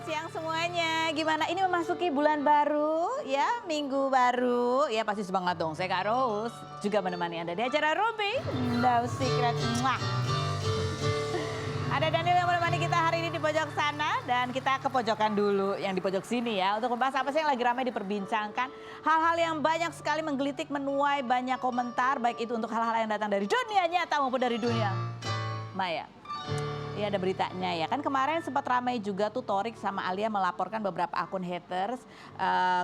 siang semuanya. Gimana? Ini memasuki bulan baru, ya, minggu baru. Ya pasti semangat dong. Saya Kak Rose juga menemani Anda di acara Rumpi No Secret. Mwah. Ada Daniel yang menemani kita hari ini di pojok sana dan kita ke pojokan dulu yang di pojok sini ya untuk membahas apa sih yang lagi ramai diperbincangkan. Hal-hal yang banyak sekali menggelitik, menuai banyak komentar, baik itu untuk hal-hal yang datang dari dunia nyata maupun dari dunia maya. Iya ada beritanya ya, kan kemarin sempat ramai juga tuh Torik sama Alia melaporkan beberapa akun haters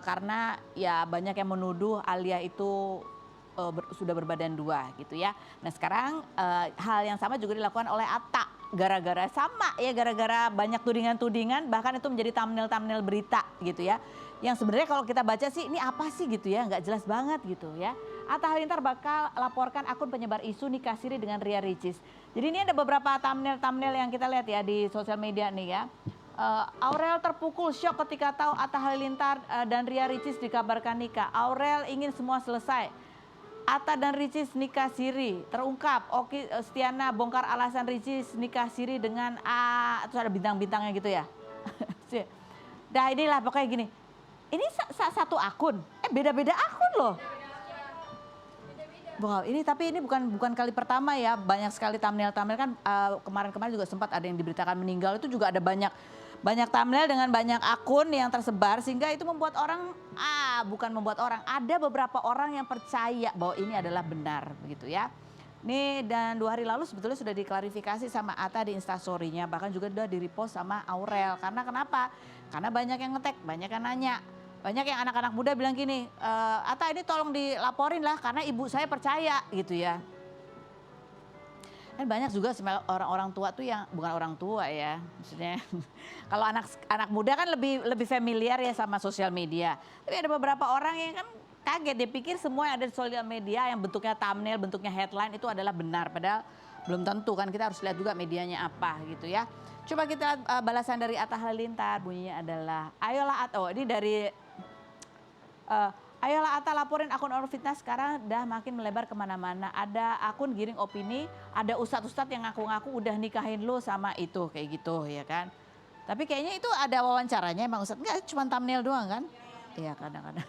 karena ya banyak yang menuduh Alia itu sudah berbadan dua gitu ya. Nah sekarang hal yang sama juga dilakukan oleh Atta gara-gara sama ya, gara-gara banyak tudingan-tudingan bahkan itu menjadi thumbnail-thumbnail berita gitu ya. Yang sebenarnya kalau kita baca sih ini apa sih gitu ya, nggak jelas banget gitu ya. Atta Halilintar bakal laporkan akun penyebar isu nikah siri dengan Ria Ricis. Jadi ini ada beberapa thumbnail yang kita lihat ya di sosial media nih ya. Aurel terpukul syok ketika tahu Atta Halilintar dan Ria Ricis dikabarkan nikah. Aurel ingin semua selesai. Atta dan Ricis nikah siri terungkap. Oki Stiana bongkar alasan Ricis nikah siri dengan terus ada bintang-bintangnya gitu ya. Dah inilah pokoknya gini. Ini satu akun, beda-beda akun loh. Wow, ini tapi ini bukan kali pertama ya, banyak sekali thumbnail kan kemarin juga sempat ada yang diberitakan meninggal, itu juga ada banyak thumbnail dengan banyak akun yang tersebar sehingga itu membuat orang bukan membuat orang, ada beberapa orang yang percaya bahwa ini adalah benar begitu ya. Nih dan 2 hari lalu sebetulnya sudah diklarifikasi sama Atta di Instastory-nya, bahkan juga udah di-repost sama Aurel. Karena kenapa? Karena banyak yang nge-tag, banyak yang nanya. Banyak yang anak-anak muda bilang gini, Atta ini tolong dilaporin lah karena ibu saya percaya gitu ya. Kan banyak juga orang-orang tua tuh yang bukan orang tua ya, maksudnya kalau anak muda kan lebih familiar ya sama sosial media. Tapi ada beberapa orang yang kan kaget, dia pikir semua yang ada di sosial media yang bentuknya thumbnail, bentuknya headline itu adalah benar, padahal belum tentu kan, kita harus lihat juga medianya apa gitu ya. Coba kita lihat balasan dari Atta Halilintar, bunyinya adalah ayolah Atta, ini dari ayolah Atta laporin akun orang fitnah sekarang udah makin melebar kemana-mana. Ada akun giring opini, ada ustadz-ustadz yang ngaku-ngaku udah nikahin lo sama itu kayak gitu ya kan. Tapi kayaknya itu ada wawancaranya emang ustadz, enggak cuma thumbnail doang kan. Iya kadang-kadang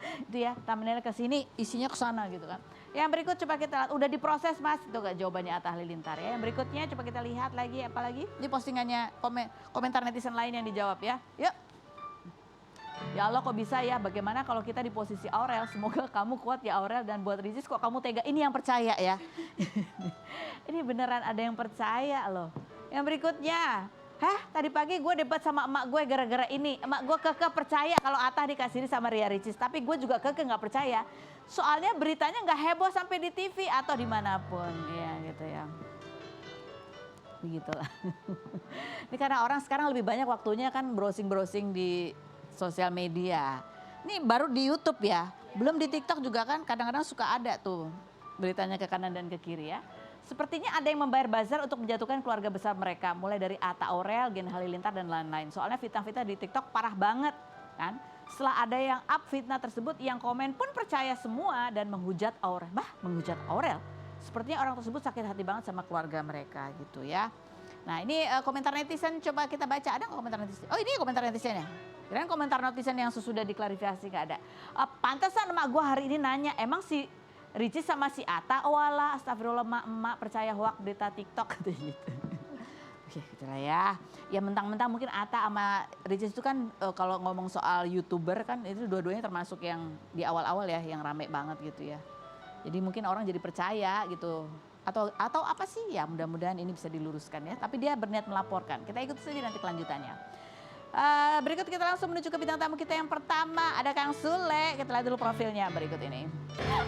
itu ya thumbnail ke sini isinya ke sana gitu kan. Yang berikut coba kita lihat, udah diproses mas, itu gak jawabannya Atta Halilintar ya. Yang berikutnya coba kita lihat lagi apalagi ini postingannya komentar netizen lain yang dijawab ya. Yuk. Ya Allah kok bisa ya, bagaimana kalau kita di posisi Aurel, semoga kamu kuat ya Aurel, dan buat Ricis kok kamu tega, ini yang percaya ya. Ini beneran ada yang percaya loh. Yang berikutnya, tadi pagi gue debat sama emak gue gara-gara ini, emak gue kekeh percaya kalau Atta dikasih sama Ria Ricis, tapi gue juga kekeh gak percaya. Soalnya beritanya gak heboh sampai di TV atau dimanapun ya gitu ya. Begitulah. Ini karena orang sekarang lebih banyak waktunya kan browsing-browsing di sosial media. Ini baru di YouTube ya, belum di TikTok juga kan kadang-kadang suka ada tuh beritanya ke kanan dan ke kiri ya. Sepertinya ada yang membayar buzzer untuk menjatuhkan keluarga besar mereka, mulai dari Atta, Aurel, Gen Halilintar dan lain-lain. Soalnya fitnah-fitnah di TikTok parah banget kan. Setelah ada yang up fitnah tersebut, yang komen pun percaya semua dan menghujat Aurel. Menghujat Aurel? Sepertinya orang tersebut sakit hati banget sama keluarga mereka gitu ya. Nah ini komentar netizen coba kita baca, ada nggak komentar netizen? Oh ini komentar netizennya. Kirain komentar netizen yang sesudah diklarifikasi nggak ada. Pantesan emak gue hari ini nanya, emang si Ricis sama si Atta, walah astagfirullah emak percaya hoak berita TikTok gitu. Oke gitu lah ya. Ya mentang-mentang mungkin Atta sama Ricis itu kan kalau ngomong soal YouTuber kan itu dua-duanya termasuk yang di awal-awal ya yang rame banget gitu ya. Jadi mungkin orang jadi percaya gitu. Atau apa sih ya, mudah-mudahan ini bisa diluruskan ya. Tapi dia berniat melaporkan. Kita ikut saja nanti kelanjutannya. Berikut kita langsung menuju ke bintang tamu kita yang pertama. Ada Kang Sule. Kita lihat dulu profilnya berikut ini.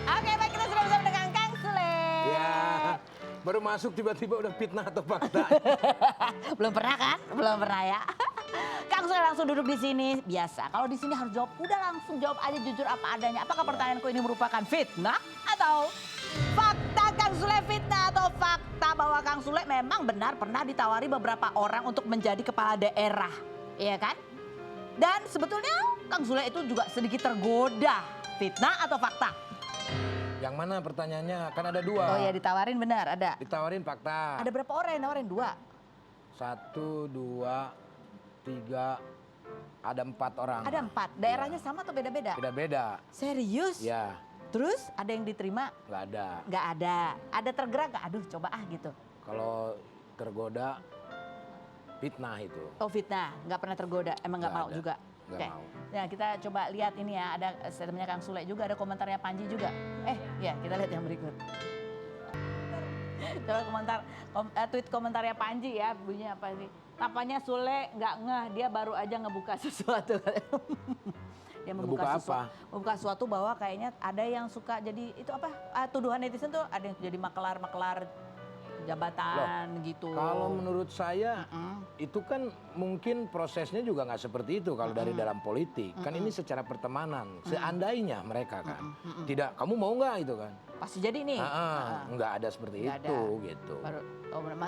Oke baik, kita sudah bersama dengan Kang Sule. Ya, baru masuk tiba-tiba udah fitnah atau fakta. Belum pernah kan? Belum pernah ya. Kang Sule langsung duduk di sini. Biasa, kalau di sini harus jawab. Udah langsung jawab aja jujur apa adanya. Apakah pertanyaanku ini merupakan fitnah atau fakta? Kang Sule fitnah atau fakta bahwa Kang Sule memang benar pernah ditawari beberapa orang untuk menjadi kepala daerah. Iya kan? Dan sebetulnya Kang Sule itu juga sedikit tergoda. Fitnah atau fakta? Yang mana pertanyaannya? Kan ada 2. Oh ya ditawarin benar, ada. Ditawarin fakta. Ada berapa orang yang nawarin? 2. 1, 2, 3, ada 4 orang. Ada 4. Daerahnya sama atau beda-beda? Beda-beda. Serius? Ya, Terus ada yang diterima? nggak ada. Nggak ada. Ada tergerak nggak? Aduh coba gitu. Kalau tergoda, fitnah itu. Oh fitnah, nggak pernah tergoda, emang nggak Nggak mau ada. juga. Nggak Oke. mau. Nah kita coba lihat ini ya, ada statementnya Kang Sule juga, ada komentarnya Panji juga. Ya kita lihat yang berikut. Coba tweet komentarnya Panji ya, bunyinya apa sih? Tapanya Sule nggak ngeh, dia baru aja ngebuka sesuatu. Dia membuka Ngebuka sesuatu, membuka sesuatu bahwa kayaknya ada yang suka jadi itu apa? Tuduhan netizen tuh ada yang jadi makelar jabatan gitu. Kalau menurut saya itu kan mungkin prosesnya juga nggak seperti itu kalau dari dalam politik. Kan ini secara pertemanan. Seandainya mereka kan tidak, kamu mau nggak itu kan? Pasti jadi nih. Nggak ada seperti Nggak itu ada. gitu. Baru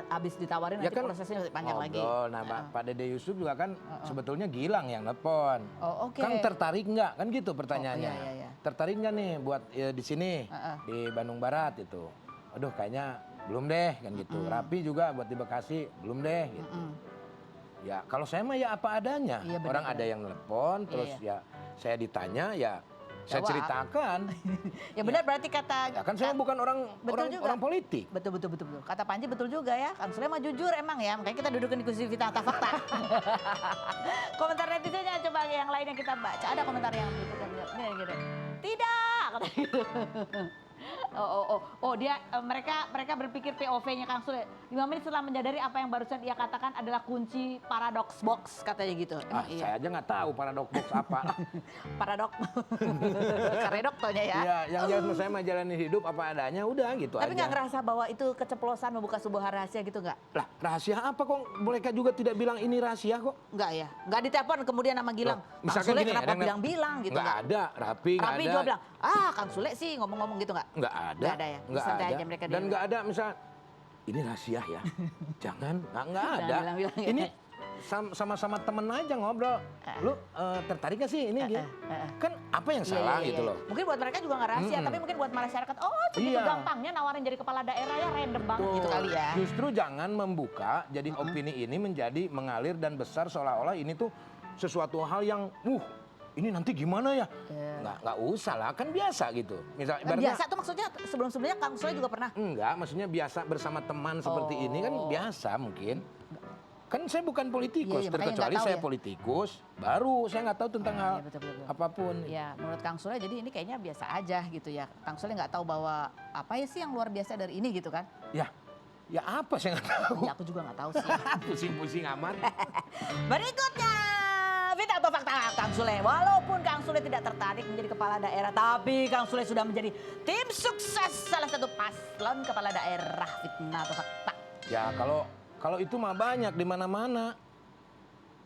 abis ditawarin Ya nanti kan prosesnya masih panjang lagi. ngobrol. Nah, Pak Dede Yusuf juga kan sebetulnya Gilang yang nelpon. Oh oke. Kang tertarik nggak? Kan gitu pertanyaannya. Oh, iya. Tertarik nggak nih buat di sini di Bandung Barat itu? Aduh kayaknya belum deh kan gitu. Rapi juga buat di Bekasi belum deh gitu. Ya kalau saya mah ya apa adanya. Iya, benar, Orang ada yang nelpon terus ya saya ditanya ya saya Jawab. ceritakan. Ya benar berarti kata. Ya kan saya bukan orang Betul juga. orang politik. Betul. Kata Panji betul juga ya. Kang Sule mah jujur emang ya. Makanya kita dudukin diskusi Fitnah atau Fakta. Komentar netizennya coba yang lain yang kita baca. Ada komentar yang ini gitu. Tidak kata gitu. Dia mereka berpikir POV-nya Kang Sule. 5 menit setelah menyadari apa yang barusan ia katakan adalah kunci paradox box katanya gitu. Emang iya. Saya aja nggak tahu paradox box apa. Paradox. Karedok taunya ya. Iya, yang saya mah jalani hidup apa adanya udah gitu Tapi aja. nggak ngerasa bahwa itu keceplosan membuka sebuah rahasia gitu nggak? Lah, rahasia apa kok? Mereka juga tidak bilang ini rahasia kok. Nggak ya? Nggak ditelepon kemudian sama Gilang. Loh, Kang misalkan Sule gini, kenapa ada yang- bilang-bilang gitu Nggak ada, Rapi nggak Rapi ada. juga bilang, Kang Sule sih ngomong-ngomong gitu nggak? Nggak ada. Nggak ada ya? Nggak Santai ada. aja mereka Dan dia. nggak ada misal, ini rahasia ya. Jangan, nggak ada. bilang-bilang ya. Ini sama-sama temen aja ngobrol. Lu tertarik gak sih ini gitu? Kan apa yang salah gitu loh. Mungkin buat mereka juga nggak rahasia, tapi mungkin buat masyarakat, segitu Iya. gampangnya nawarin jadi kepala daerah ya random banget gitu kali ya. Justru jangan membuka, jadi opini ini menjadi mengalir dan besar seolah-olah ini tuh sesuatu hal yang, ini nanti gimana ya? Nggak usah lah, kan biasa gitu. Misal, ibaratnya, Biasa tuh maksudnya sebelum-sebelumnya Kang Sule juga pernah. enggak, maksudnya biasa bersama teman seperti ini kan biasa mungkin. Kan saya bukan politikus, Iya, makanya terkecuali nggak tahu saya ya. politikus, baru saya nggak tahu tentang hal Betul. apapun. Ya menurut Kang Sule jadi ini kayaknya biasa aja gitu ya. Kang Sule nggak tahu bahwa apa ya sih yang luar biasa dari ini gitu kan. Ya apa saya nggak tahu. Ya aku juga nggak tahu sih. Pusing-pusing amat. Berikutnya, Fitnah atau Fakta Kang Sule. Walaupun Kang Sule tidak tertarik menjadi kepala daerah, tapi Kang Sule sudah menjadi tim sukses salah satu paslon kepala daerah. Fitnah atau Fakta? Ya kalau itu mah banyak di mana-mana.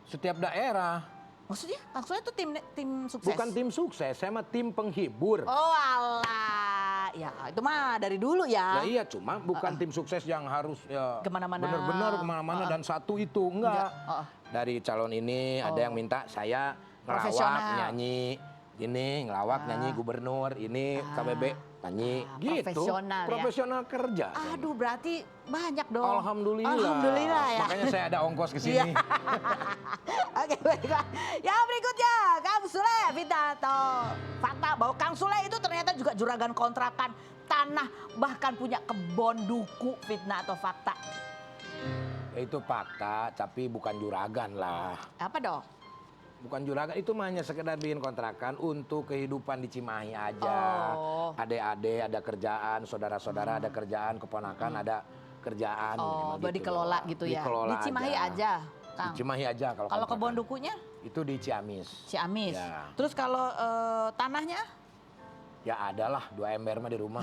Setiap daerah. Maksudnya Kang Sule itu tim sukses? Bukan tim sukses, saya mah tim penghibur. Oh alah, ya itu mah dari dulu ya. Ya iya, cuma bukan tim sukses yang harus ya Kemana-mana. benar-benar kemana-mana dan satu itu enggak. Enggak. Dari calon ini ada yang minta saya ngelawak Profesional. nyanyi ini ngelawak nyanyi gubernur ini KBB nyanyi gitu. Profesional ya. Profesional kerja. Aduh berarti banyak dong. Alhamdulillah. Alhamdulillah ya. Makanya saya ada ongkos ke Iya. sini. Oke baiklah. Yang berikutnya Kang Sule, Fitnah atau Fakta bahwa Kang Sule itu ternyata juga juragan kontrakan tanah bahkan punya kebon duku. Fitnah atau Fakta? Itu fakta, tapi bukan juragan lah. Apa dong? Bukan juragan, itu mah hanya sekedar bikin kontrakan untuk kehidupan di Cimahi aja. Oh. Adik-adik ada kerjaan, saudara-saudara ada kerjaan, keponakan ada kerjaan. Oh, memang dikelola doang. gitu ya. Dikelola Di Cimahi aja, Kang. Di Cimahi aja kalau Kalau kontrakan. kebon dukunya Itu di Ciamis. Ciamis. Ya. Terus kalau tanahnya? Ya ada lah, 2 ember mah di rumah.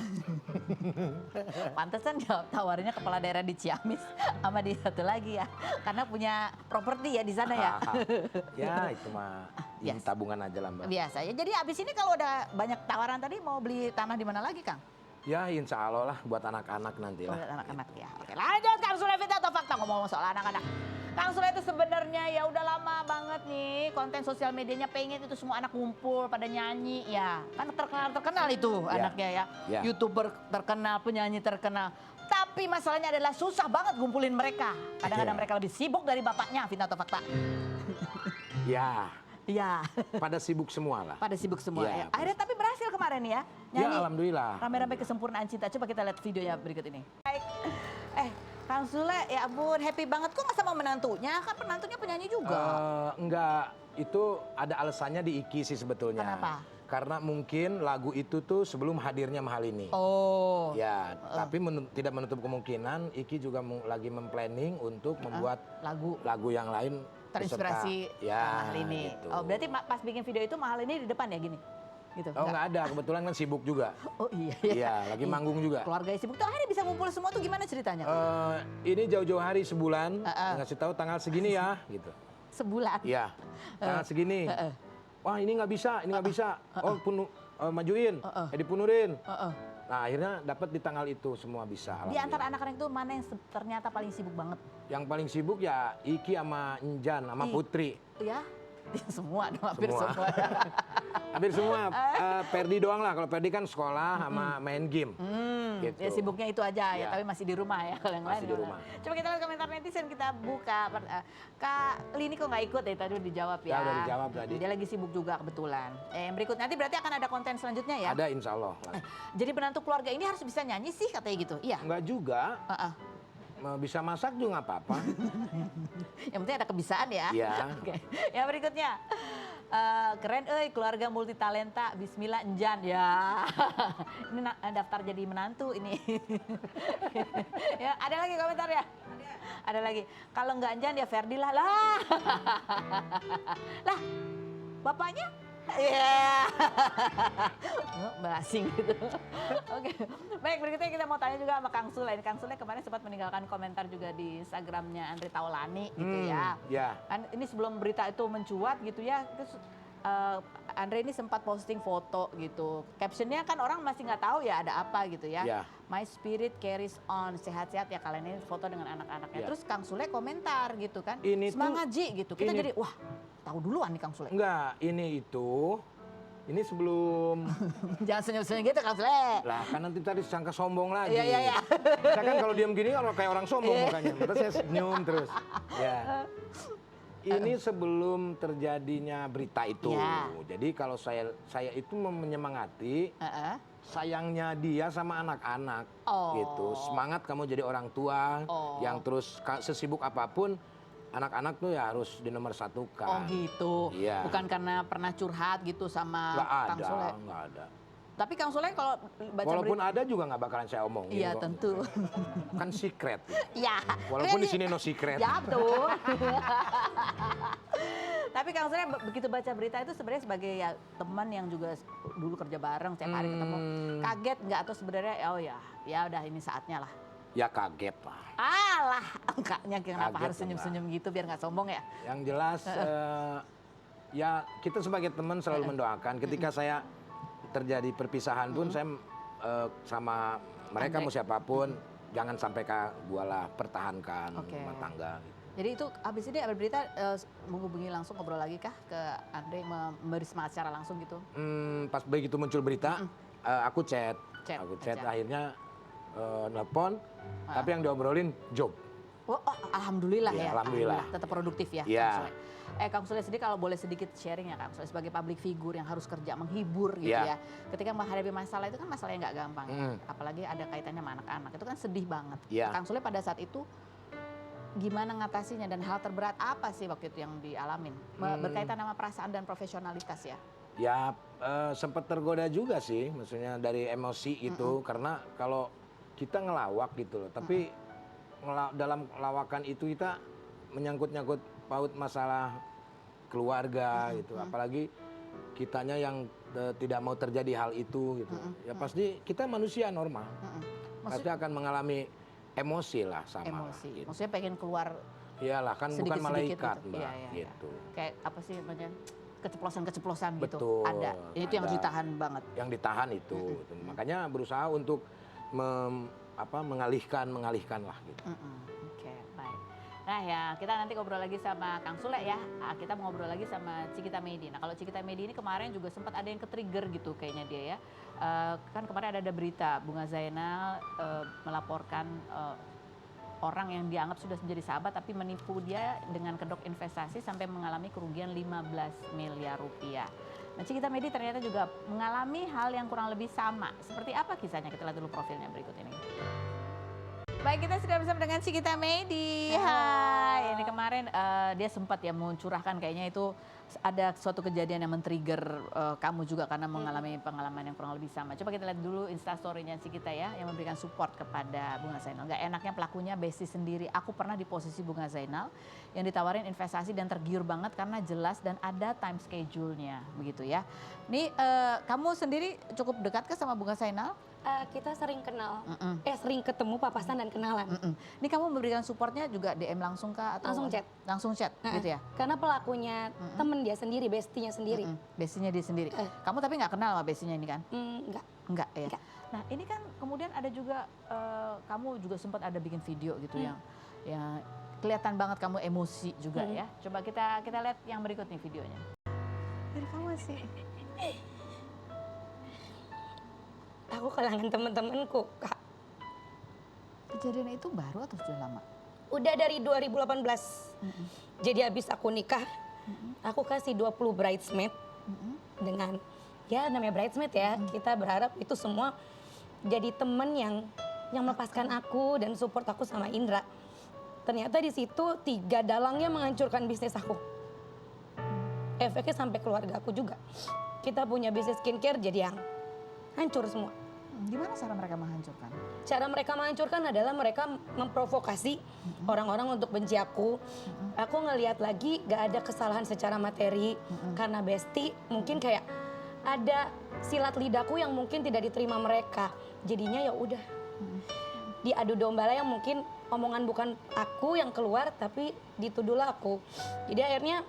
Pantesan jawab tawarnya kepala daerah di Ciamis sama di satu lagi ya. Karena punya properti ya di sana ya. Ya itu mah Yes. tabungan aja lah Mbak. Biasa ya. Jadi abis ini kalau udah banyak tawaran tadi mau beli tanah di mana lagi, Kang? Ya insya Allah lah buat anak-anak nanti Oh, lah. anak-anak ya. Oke, lanjut Kang Sule, Fitnah atau Fakta ngomong soal anak-anak. Kang Sule itu sebenarnya ya udah lama banget nih konten sosial medianya pengen itu semua anak kumpul pada nyanyi ya. Kan terkenal itu Ya. anaknya ya. Ya. YouTuber terkenal, penyanyi terkenal. Tapi masalahnya adalah susah banget ngumpulin mereka. Kadang-kadang Ya. mereka lebih sibuk dari bapaknya, Fitnah atau Fakta? Ya, Ya, pada sibuk semua lah. pada sibuk semua Iya, ya. Akhirnya tapi berhasil kemarin ya. Ya, alhamdulillah. Rame-rame kesempurnaan cinta. Coba kita lihat videonya berikut ini. Baik. Kang Sule, ya ampun, happy banget. Kok nggak sama menantunya? Kan penantunya penyanyi juga. Enggak, itu ada alasannya di Iki sih sebetulnya. Kenapa? Karena mungkin lagu itu tuh sebelum hadirnya mahal ini. Oh. Ya, tapi tidak menutup kemungkinan Iki juga lagi memplanning untuk membuat lagu yang lain Terinspirasi beserta, ya, Mahal ini. gitu. Oh, berarti pas bikin video itu Mahal ini di depan ya gini? Gitu. Oh, nggak ada, kebetulan kan sibuk juga. Oh iya. Iya, lagi manggung juga. Keluarga sibuk tuh akhirnya bisa ngumpul semua tuh gimana ceritanya? Ini jauh-jauh hari sebulan, ngasih tahu tanggal segini ya, gitu. Sebulan. Iya, tanggal segini. Wah, ini nggak bisa, ini nggak bisa. Oh, majuin, dipunurin. Nah, akhirnya dapat di tanggal itu semua bisa. Di antara anak-anak itu mana yang ternyata paling sibuk banget? Yang paling sibuk ya Iki sama Enjan sama Putri. Ya, semua dong, hampir semua. Hampir semua. Ferdi doang lah. Kalau Ferdi kan sekolah sama main game. Gitu. Ya sibuknya itu aja ya, tapi masih di rumah ya kalau yang lain. Masih di rumah. Coba kita lihat komentar netizen, kita buka. Kak Lini kok nggak ikut ya, tadi udah dijawab ya. Ya, udah dijawab tadi. Dia lagi sibuk juga kebetulan. Yang berikut nanti berarti akan ada konten selanjutnya ya? Ada insya Allah. Jadi penantu keluarga ini harus bisa nyanyi sih katanya gitu, iya? Enggak juga. Bisa masak juga nggak apa-apa. Yang penting ada kebisaan ya. Iya. Oke. Yang berikutnya. Keren keluarga multi talenta. Bismillah Enjan ya. Ini daftar jadi menantu ini. Ya, ada lagi komentar ya? Ada lagi. Kalau nggak Enjan ya Ferdi lah. Lah, bapaknya? Iya. Berasing gitu. Oke. Baik, berikutnya kita mau tanya juga sama Kang Sule. Kang Sule kemarin sempat meninggalkan komentar juga di Instagramnya Andre Taulani gitu ya. Ya. Kan ini sebelum berita itu mencuat gitu ya. Terus Andre ini sempat posting foto gitu. Captionnya kan orang masih nggak tahu ya ada apa gitu ya. Ya. My spirit carries on. Sehat-sehat ya kalian ini foto dengan anak-anaknya. Ya. Terus Kang Sule komentar gitu kan. Ini semangat Ji gitu. Kita jadi wah tahu duluan nih Kang Sule. Enggak, ini sebelum Jangan senyum-senyum gitu Kang Sule. lah kan nanti tadi sangka sombong lagi. Iya. Saya kan kalau diam gini kalau kayak orang sombong mukanya. Terus saya senyum terus. Ya. Ini sebelum terjadinya berita itu. Ya. Jadi kalau saya itu menyemangati sayangnya dia sama anak-anak gitu. Semangat kamu jadi orang tua yang terus sesibuk apapun anak-anak tuh ya harus dinomorsatukan. Oh gitu. Iya. Bukan karena pernah curhat gitu sama Kang Sule. Nggak ada. Tapi Kang Sule kalau baca Walaupun ada juga nggak bakalan saya omongin. Iya kok. tentu. Kan secret. Iya. Walaupun di sini no secret. Ya betul. Tapi Kang Sule begitu baca berita itu sebenarnya sebagai ya teman yang juga dulu kerja bareng tiap hari ketemu, kaget nggak atau sebenarnya oh ya udah ini saatnya lah. Ya kaget lah. Alah, enggaknya kenapa Kaget harus senyum-senyum gitu biar nggak sombong ya? Yang jelas ya kita sebagai teman selalu mendoakan. Ketika saya terjadi perpisahan pun saya sama mereka mau siapapun jangan sampai gua lah pertahankan rumah tangga. Gitu. Jadi itu habis ini ada berita menghubungi langsung ngobrol lagi kah ke Andre memberi semangat secara langsung gitu? Pas begitu muncul berita, aku chat akhirnya nelpon, tapi yang diobrolin job. Oh, alhamdulillah ya. Alhamdulillah. Tetap produktif ya. Iya. Kang Sule sendiri kalau boleh sedikit sharing ya Kang Sule sebagai public figure yang harus kerja menghibur gitu ya. Ketika menghadapi masalah itu kan masalah yang nggak gampang. Apalagi ada kaitannya sama anak-anak itu kan sedih banget. Kang Sule pada saat itu gimana ngatasinya dan hal terberat apa sih waktu itu yang dialamin? Berkaitan sama perasaan dan profesionalitas ya. Ya sempat tergoda juga sih, maksudnya dari emosi itu karena kalau kita ngelawak gitu loh, tapi dalam lawakan itu kita menyangkut-nyangkut paut masalah keluarga gitu, apalagi kitanya yang tidak mau terjadi hal itu gitu. Ya pasti kita manusia normal, pasti akan mengalami emosi lah sama. Emosi, lah, gitu. maksudnya pengen keluar. Iyalah kan bukan malaikat gitu. Mbak, Iya. gitu. Kayak apa sih namanya? Keceplosan-keceplosan gitu. Betul, Ada. Itu yang harus ditahan banget. Yang ditahan itu. Makanya berusaha untuk mengalihkan lah gitu. Oke, baik. Nah ya, kita nanti ngobrol lagi sama Kang Sule ya. Kita mau ngobrol lagi sama Cikita Medi. Nah kalau Cikita Medi ini kemarin juga sempat ada yang ke-trigger gitu kayaknya dia ya. Kan kemarin ada berita Bunga Zainal melaporkan orang yang dianggap sudah menjadi sahabat tapi menipu dia dengan kedok investasi sampai mengalami kerugian 15 miliar rupiah. Nah, Cikita Medi ternyata juga mengalami hal yang kurang lebih sama. Seperti apa kisahnya? Kita lihat dulu profilnya berikut ini. Baik, kita sudah bersama dengan Cikita Medi. Hai, ini kemarin dia sempat ya mencurahkan kayaknya itu ada suatu kejadian yang men-trigger kamu juga karena mengalami pengalaman yang kurang lebih sama. Coba kita lihat dulu instastory-nya Cikita ya, yang memberikan support kepada Bunga Zainal. Gak enaknya pelakunya Besti sendiri. Aku pernah di posisi Bunga Zainal yang ditawarin investasi dan tergiur banget karena jelas dan ada time schedule-nya, begitu ya. Nih kamu sendiri cukup dekat ke sama Bunga Zainal? Kita sering kenal, sering ketemu, papasan dan kenalan. Ini kamu memberikan supportnya juga DM langsung kah? Atau Langsung chat. Langsung chat, gitu ya? Karena pelakunya temen dia sendiri, bestinya sendiri. Bestinya dia sendiri. Kamu tapi nggak kenal sama bestinya ini kan? Enggak. Enggak ya? Enggak. Nah ini kan kemudian ada juga, kamu juga sempat ada bikin video gitu yang kelihatan banget kamu emosi juga ya. Coba kita lihat yang berikut nih videonya. Dari kamu sih. Aku kehilangan teman-temanku, Kak. Kejadian itu baru atau sudah lama? Udah dari 2018. Jadi habis aku nikah, aku kasih 20 bridesmaid dengan, ya namanya bridesmaid ya, kita berharap itu semua jadi temen yang melepaskan aku dan support aku sama Indra. Ternyata di situ 3 dalangnya menghancurkan bisnis aku. Efeknya sampai keluarga aku juga. Kita punya bisnis skincare jadi yang hancur semua. Gimana cara mereka menghancurkan? Cara mereka menghancurkan adalah mereka memprovokasi orang-orang untuk benci aku. Aku ngelihat lagi gak ada kesalahan secara materi karena Besti mungkin kayak ada silat lidahku yang mungkin tidak diterima mereka. Jadinya ya udah diadu domba lah yang mungkin omongan bukan aku yang keluar tapi dituduhlah aku. Jadi akhirnya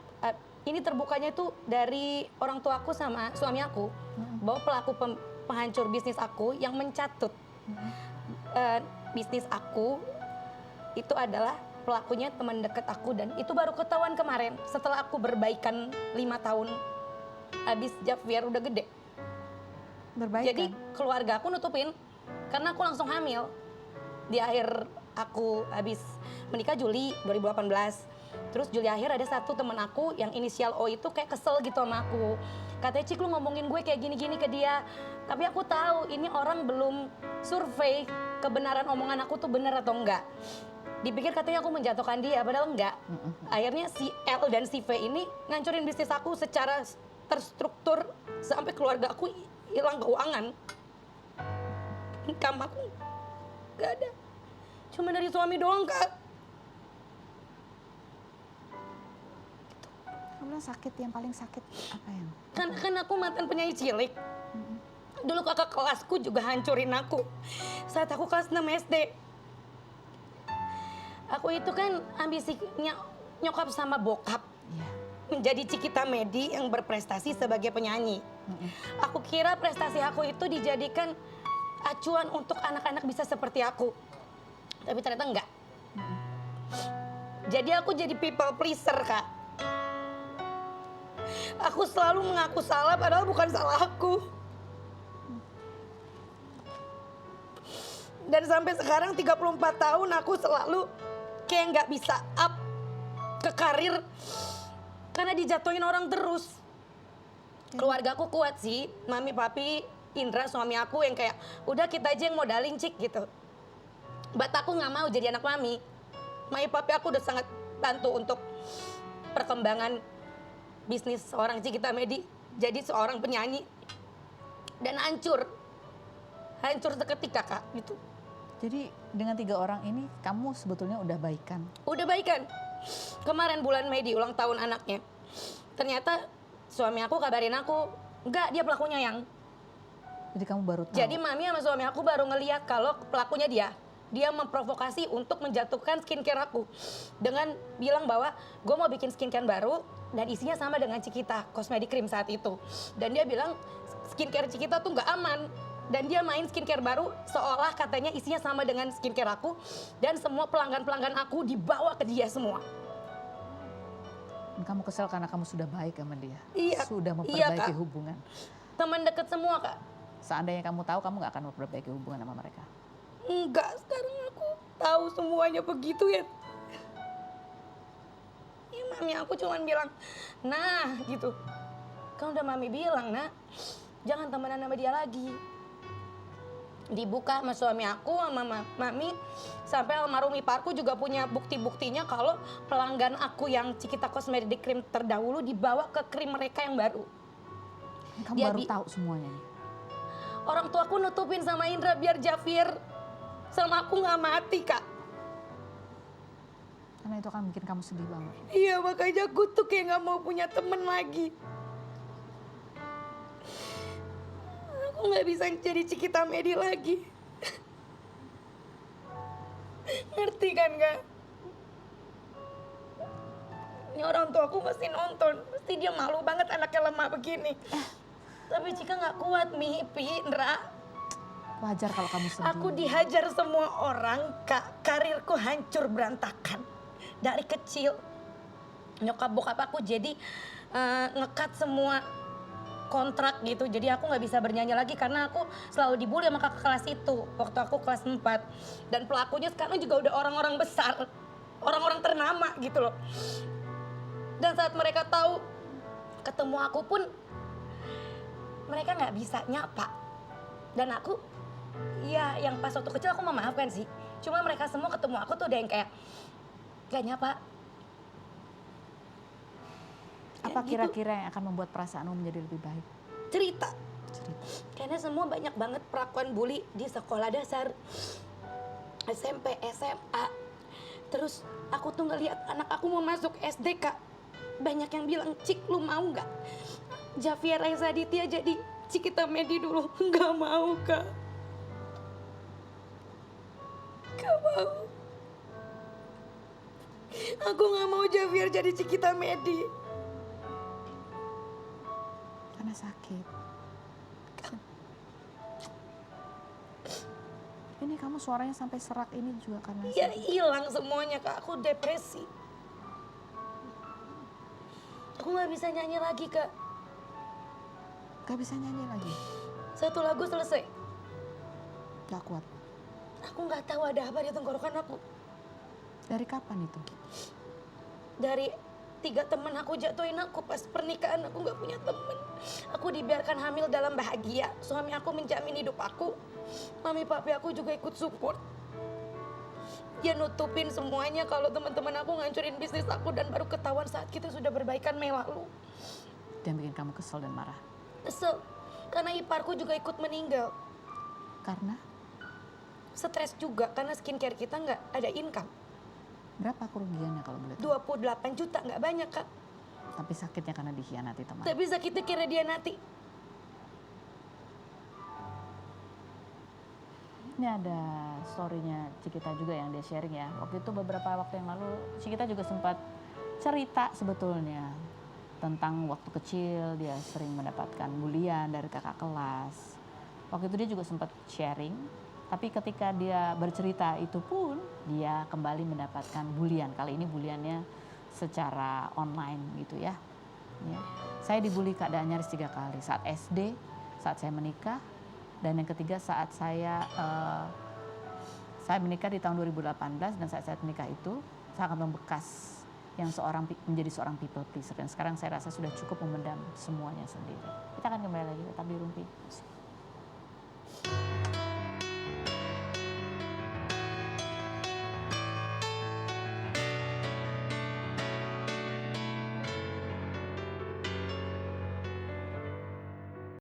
ini terbukanya itu dari orang tua aku sama suami aku bahwa pelaku penghancur bisnis aku yang mencatut bisnis aku itu adalah pelakunya teman dekat aku dan itu baru ketahuan kemarin setelah aku berbaikan 5 tahun habis Javier udah gede. Berbaikan? Jadi keluarga aku nutupin karena aku langsung hamil di akhir aku habis menikah Juli 2018. Terus Juli akhir ada satu temen aku yang inisial O itu kayak kesel gitu sama aku. Katanya, Cik lu ngomongin gue kayak gini-gini ke dia. Tapi aku tahu ini orang belum survei kebenaran omongan aku tuh benar atau enggak. Dipikir katanya aku menjatuhkan dia, padahal enggak. Akhirnya si L dan si V ini ngancurin bisnis aku secara terstruktur sampai keluarga aku hilang keuangan. Income aku gak ada. Cuma dari suami doang, Kak. Kamu bilang sakit, yang paling sakit apa yang? Kan aku mantan penyanyi cilik. Dulu kakak kelasku juga hancurin aku saat aku kelas 6 SD. Aku itu kan ambisinya nyokap sama bokap. Menjadi Cikita Medi yang berprestasi sebagai penyanyi. Aku kira prestasi aku itu dijadikan acuan untuk anak-anak bisa seperti aku. Tapi ternyata enggak. Jadi aku jadi people pleaser, Kak. Aku selalu mengaku salah padahal bukan salah aku. Dan sampai sekarang 34 tahun aku selalu kayak nggak bisa up ke karir karena dijatuhin orang terus. Keluarga aku kuat sih, mami, papi, Indra, suami aku yang kayak udah kita aja yang modalin Cik gitu. But aku nggak mau jadi anak mami. Mami, papi aku udah sangat bantu untuk perkembangan bisnis seorang Cikita Medi jadi seorang penyanyi dan hancur seketika, Kak, gitu. Jadi dengan 3 orang ini kamu sebetulnya udah baikan? Udah baikan. Kemarin bulan Mei di ulang tahun anaknya. Ternyata suami aku kabarin aku, enggak, dia pelakunya yang. Jadi kamu baru tahu? Jadi mami sama suami aku baru ngeliat kalau pelakunya dia. Dia memprovokasi untuk menjatuhkan skincare aku. Dengan bilang bahwa gue mau bikin skincare baru dan isinya sama dengan Cikita, kosmetik krim saat itu. Dan dia bilang skincare Cikita tuh nggak aman. Dan dia main skincare baru seolah katanya isinya sama dengan skincare aku. Dan semua pelanggan-pelanggan aku dibawa ke dia semua. Dan kamu kesel karena kamu sudah baik sama dia? Iya. Sudah Iya, memperbaiki Kak. hubungan? Teman deket semua, Kak. Seandainya kamu tahu, kamu nggak akan memperbaiki hubungan sama mereka? Enggak, sekarang aku tahu semuanya begitu ya. Ya mami aku cuman bilang, nah gitu. Kan udah mami bilang, nak, jangan temenan sama dia lagi. Dibuka sama suami aku sama mami, sampai almarhum iparku juga punya bukti-buktinya kalau pelanggan aku yang Cikita Cosmetic Cream terdahulu dibawa ke krim mereka yang baru. Kamu Dia baru tahu semuanya nih. Orang tua aku nutupin sama Indra biar Javier sama aku nggak mati, Kak. Karena itu akan bikin kamu sedih banget. Iya, makanya aku tuh kayak nggak mau punya temen lagi. Aku nggak bisa jadi Cikita Medi lagi. Ngerti kan, Kak? Ini orang tua aku pasti nonton, pasti dia malu banget anaknya lemah begini. Tapi Cika nggak kuat, Indra. Wajar kalau kamu sedih. Aku dihajar semua orang, Kak. Karirku hancur berantakan. Dari kecil, nyokap bokap aku jadi ngekat semua kontrak gitu. Jadi aku nggak bisa bernyanyi lagi karena aku selalu dibully sama kakak kelas itu. Waktu aku kelas 4. Dan pelakunya sekarang juga udah orang-orang besar. Orang-orang ternama gitu loh. Dan saat mereka tahu ketemu aku pun, mereka nggak bisa nyapa. Dan aku, ya yang pas waktu kecil aku memaafkan sih. Cuma mereka semua ketemu aku tuh udah yang kayak, gak nyapa. Apa Kayak kira-kira yang akan membuat perasaanmu menjadi lebih baik? Cerita. Cerita. Karena semua banyak banget perlakuan bully di sekolah dasar. SMP, SMA. Terus aku tuh ngeliat anak aku mau masuk SD, Kak. Banyak yang bilang, Cik lu mau gak Javier Reza Aditya jadi Cikita Medi dulu? Gak mau, Kak. Gak mau. Aku gak mau Javier jadi Cikita Medi. Karena sakit. Ini kamu suaranya sampai serak ini juga karena Ya sakit. hilang semuanya, Kak. Aku depresi. Aku gak bisa nyanyi lagi, Kak. Gak bisa nyanyi lagi. Satu lagu selesai. Gak kuat. Aku gak tahu ada apa di tenggorokan aku. Dari kapan itu? Dari 3 teman aku jatuhin aku pas pernikahan. Aku gak punya temen. Aku dibiarkan hamil dalam bahagia. Suami aku menjamin hidup aku. Mami papi aku juga ikut support. Dia nutupin semuanya kalau teman-teman aku ngancurin bisnis aku dan baru ketahuan saat kita sudah berbaikan Mei lalu. Dan bikin kamu kesel dan marah. Kesel, karena iparku juga ikut meninggal. Karena Stres juga karena skincare kita nggak ada income. berapa kerugiannya kalau boleh tahu? 28 juta nggak banyak, Kak. Tapi sakitnya karena dikhianati teman. Tapi sakitnya kira dia nanti. Ini ada story-nya Cikita juga yang dia sharing ya. Waktu itu beberapa waktu yang lalu Cikita juga sempat cerita sebetulnya tentang waktu kecil dia sering mendapatkan bulian dari kakak kelas. Waktu itu dia juga sempat sharing, tapi ketika dia bercerita itu pun dia kembali mendapatkan bulian. Kali ini buliannya secara online gitu ya. Ya. Saya dibully keadaan nyaris 3 kali, saat SD, saat saya menikah, dan yang ketiga saat saya menikah di tahun 2018 dan saat saya menikah itu sangat membekas yang menjadi seorang people pleaser, dan sekarang saya rasa sudah cukup memendam semuanya sendiri. Kita akan kembali lagi tetap di Rumpi.